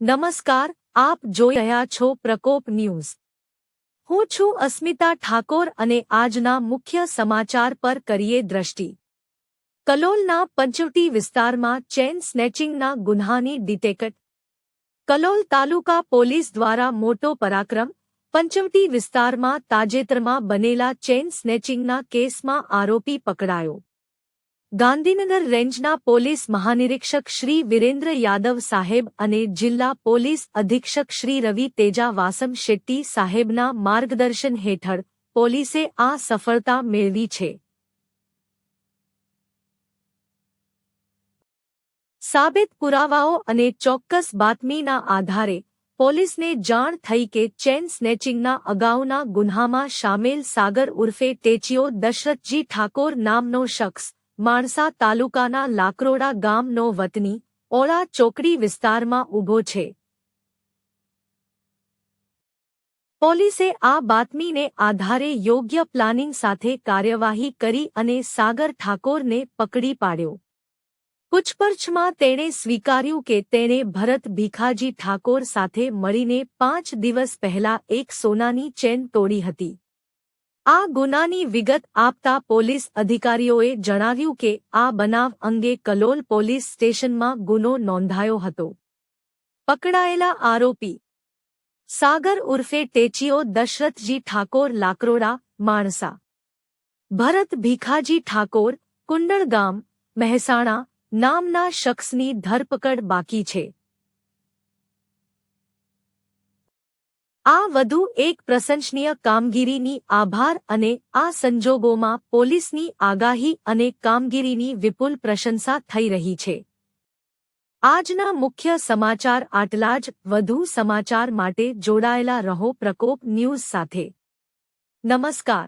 નમસ્કાર, આપ જોઈ રહ્યા છો પ્રકોપ ન્યૂઝ। હું છું અસ્મિતા ઠાકોર અને આજના મુખ્ય સમાચાર પર કરીએ દ્રષ્ટિ। કલોલના પંચવટી વિસ્તારમાં ચેન સ્નેચિંગના ગુન્હાની ડિટેક્ટ। કલોલ તાલુકા પોલીસ દ્વારા મોટો પરાક્રમ। પંચવટી વિસ્તારમાં તાજેતરમાં બનેલા ચેન સ્નેચિંગના કેસમાં આરોપી પકડાયો। ગાંધીનગર રેન્જના પોલીસ મહાનિરીક્ષક શ્રી વિરેન્દ્ર યાદવ સાહેબ અને જિલ્લા પોલીસ અધિક્ષક શ્રી રવિ તેજા વાસમ શેટ્ટી સાહેબના માર્ગદર્શન હેઠળ પોલીસે આ સફળતા મેળવી છે। સાબિત પુરાવાઓ અને ચોક્કસ બાતમીના આધારે પોલીસને જાણ થઈ કે ચેન સ્નેચિંગના અગાઉના ગુન્હામાં સામેલ સાગર ઉર્ફે ટેચિયો દશરથજી ઠાકોર નામનો શખ્સ માણસા તાલુકાના લાકરોડા ગામનો વતની ઓળા ચોકડી વિસ્તારમાં ઊભો છે। પોલીસે આ બાતમીને આધારે યોગ્ય પ્લાનિંગ સાથે કાર્યવાહી કરી અને સાગર ઠાકોરને પકડી પાડ્યો। પૂછપરછમાં તેણે સ્વીકાર્યું કે તેણે ભરત ભીખાજી ઠાકોર સાથે મળીને 5 દિવસ પહેલા એક સોનાની ચેન તોડી હતી। આ ગુનાની વિગત આપતા પોલીસ અધિકારીઓએ જણાવ્યું કે આ બનાવ અંગે કલોલ પોલીસ સ્ટેશનમાં ગુનો નોંધાયો હતો। પકડાયેલા આરોપી સાગર ઉર્ફે ટેચિયો દશરથજી ઠાકોર લાકરોડા માણસા, ભરત ભીખાજી ઠાકોર કુંડળ ગામ મહેસાણા નામના શખ્સની ધરપકડ બાકી છે। આ વધુ એક પ્રશંસનીય કામગીરીની આભાર અને આ સંજોગોમાં પોલીસની આગાહી અને કામગીરીની વિપુલ પ્રશંસા થઈ રહી છે। આજના મુખ્ય સમાચાર આટલા જ। વધુ સમાચાર માટે જોડાયેલા રહો પ્રકોપ ન્યૂઝ સાથે। નમસ્કાર।